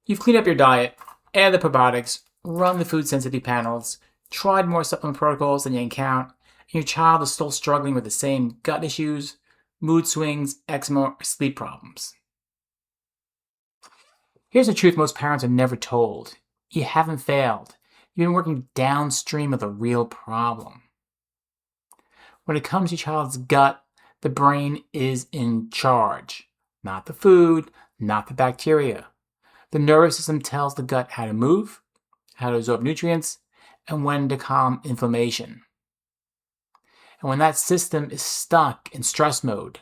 You've cleaned up your diet, added the probiotics, run the food sensitivity panels, tried more supplement protocols than you can count, and your child is still struggling with the same gut issues, mood swings, eczema, or sleep problems. Here's the truth most parents are never told. You haven't failed. You've been working downstream of the real problem. When it comes to your child's gut, the brain is in charge. Not the food, not the bacteria. The nervous system tells the gut how to move, how to absorb nutrients, and when to calm inflammation. And when that system is stuck in stress mode,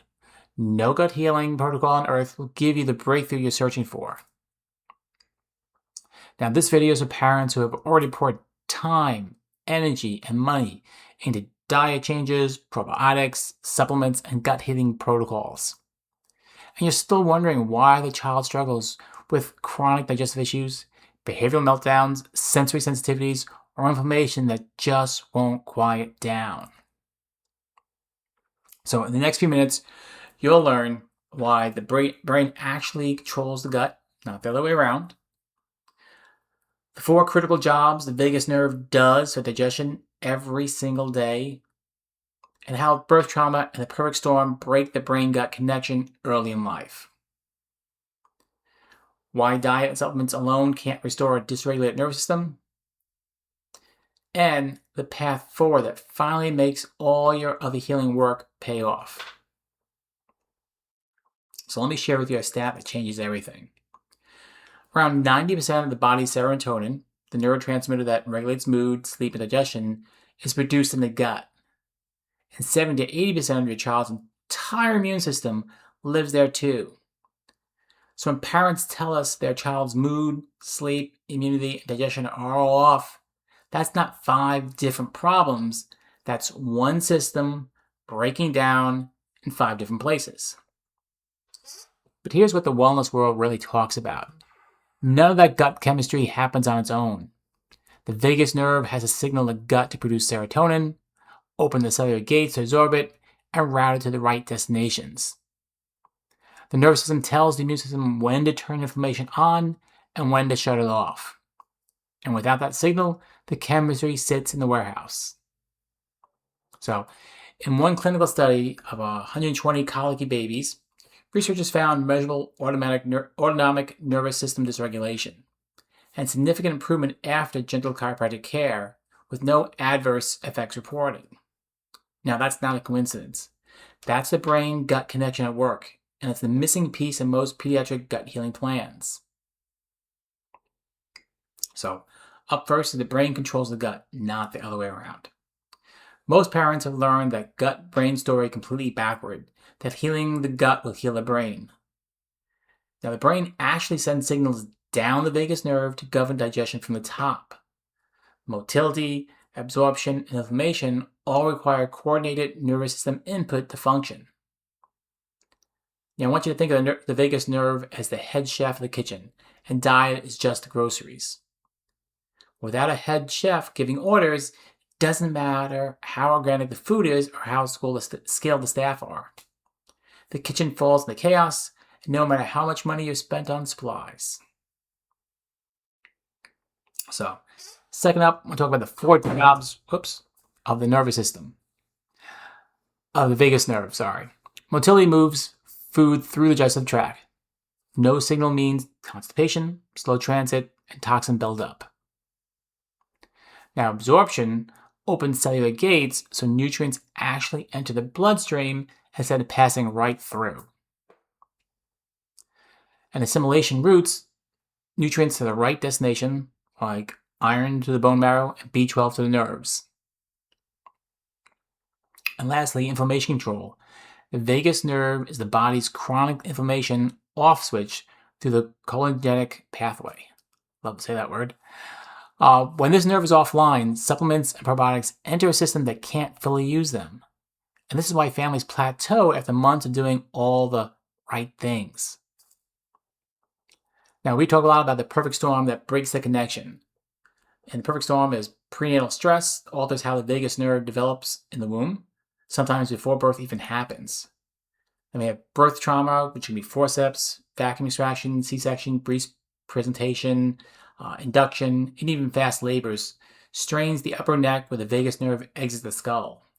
no gut healing protocol on earth will give you the breakthrough you're searching for. Now, this video is for parents who have already poured time, energy, and money into diet changes, probiotics, supplements, and gut healing protocols. And you're still wondering why the child struggles with chronic digestive issues, behavioral meltdowns, sensory sensitivities, or inflammation that just won't quiet down. So in the next few minutes, you'll learn why the brain actually controls the gut, not the other way around. The 4 critical jobs the vagus nerve does for digestion every single day, and how birth trauma and the perfect storm break the brain-gut connection early in life. Why diet and supplements alone can't restore a dysregulated nervous system, and the path forward that finally makes all your other healing work pay off. So let me share with you a stat that changes everything. Around 90% of the body's serotonin, the neurotransmitter that regulates mood, sleep, and digestion, is produced in the gut. And 70 to 80% of your child's entire immune system lives there too. So when parents tell us their child's mood, sleep, immunity, and digestion are all off, that's not 5 different problems. That's one system breaking down in 5 different places. But here's what the wellness world really talks about. None of that gut chemistry happens on its own. The vagus nerve has to signal the gut to produce serotonin, open the cellular gates to absorb it, and route it to the right destinations. The nervous system tells the immune system when to turn inflammation on and when to shut it off. And without that signal, the chemistry sits in the warehouse. So, in one clinical study of 120 colicky babies, researchers found measurable autonomic nervous system dysregulation and significant improvement after gentle chiropractic care with no adverse effects reported. Now, that's not a coincidence. That's the brain-gut connection at work, and it's the missing piece in most pediatric gut healing plans. So, up first is the brain controls the gut, not the other way around. Most parents have learned that gut-brain story completely backward, that healing the gut will heal the brain. Now, the brain actually sends signals down the vagus nerve to govern digestion from the top. Motility, absorption, and inflammation all require coordinated nervous system input to function. Now, I want you to think of the vagus nerve as the head chef of the kitchen, and diet is just the groceries. Without a head chef giving orders, it doesn't matter how organic the food is or how skilled the staff are. The kitchen falls into chaos, no matter how much money you've spent on supplies. So, second up, we'll talk about the 4 jobs of the nervous system. Of the vagus nerve, Motility moves food through the digestive tract. No signal means constipation, slow transit, and toxin buildup. Now, absorption opens cellular gates so nutrients actually enter the bloodstream instead of passing right through. And assimilation routes nutrients to the right destination, like iron to the bone marrow and B12 to the nerves. And lastly, inflammation control. The vagus nerve is the body's chronic inflammation off switch through the cholinergic pathway. Love to say that word. When this nerve is offline, supplements and probiotics enter a system that can't fully use them. And this is why families plateau after months of doing all the right things. Now, we talk a lot about the perfect storm that breaks the connection. And the perfect storm is prenatal stress, alters how the vagus nerve develops in the womb, sometimes before birth even happens. Then we have birth trauma, which can be forceps, vacuum extraction, C-section, presentation, induction, and even fast labors, strains the upper neck where the vagus nerve exits the skull.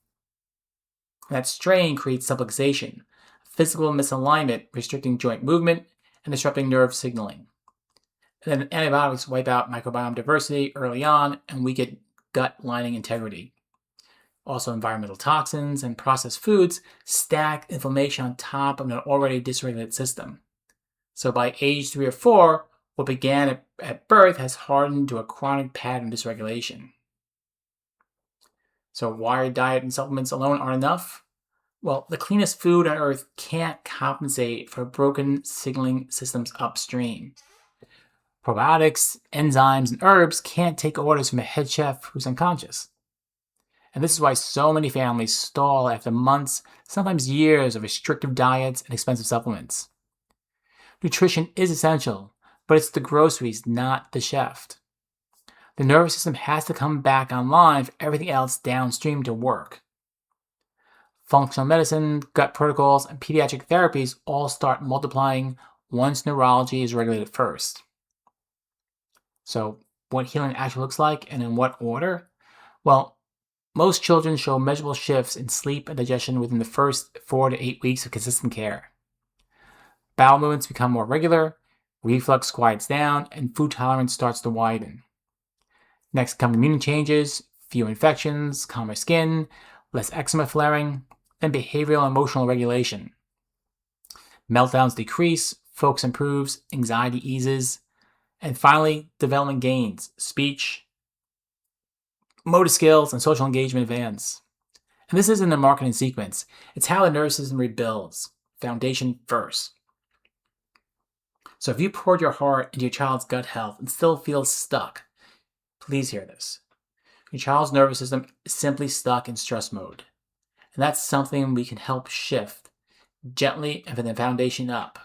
That strain creates subluxation, physical misalignment restricting joint movement and disrupting nerve signaling. And then antibiotics wipe out microbiome diversity early on, and we get gut lining integrity. Also, environmental toxins and processed foods stack inflammation on top of an already dysregulated system. So by age 3 or 4, what began at birth has hardened to a chronic pattern of dysregulation. So why diet and supplements alone aren't enough? Well, the cleanest food on earth can't compensate for broken signaling systems upstream. Probiotics, enzymes, and herbs can't take orders from a head chef who's unconscious. And this is why so many families stall after months, sometimes years of restrictive diets and expensive supplements. Nutrition is essential, but it's the groceries, not the chef. The nervous system has to come back online for everything else downstream to work. Functional medicine, gut protocols, and pediatric therapies all start multiplying once neurology is regulated first. So, what healing actually looks like and in what order? Well, most children show measurable shifts in sleep and digestion within the first 4 to 8 weeks of consistent care. Bowel movements become more regular, reflux quiets down, and food tolerance starts to widen. Next come immune changes, fewer infections, calmer skin, less eczema flaring, and behavioral and emotional regulation. Meltdowns decrease, focus improves, anxiety eases, and finally, development gains, speech, motor skills, and social engagement advance. And this isn't a marketing sequence. It's how the nervous system rebuilds. Foundation first. So if you poured your heart into your child's gut health and still feel stuck, please hear this. Your child's nervous system is simply stuck in stress mode. And that's something we can help shift gently and from the foundation up.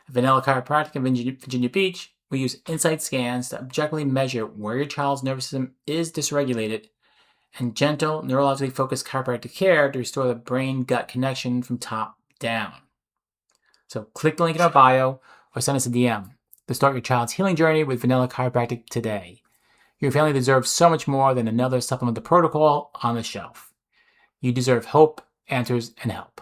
At Vanella Chiropractic in Virginia Beach, we use insight scans to objectively measure where your child's nervous system is dysregulated and gentle, neurologically focused chiropractic care to restore the brain-gut connection from top down. So click the link in our bio or send us a DM to start your child's healing journey with Vanilla Chiropractic today. Your family deserves so much more than another supplemental protocol on the shelf. You deserve hope, answers, and help.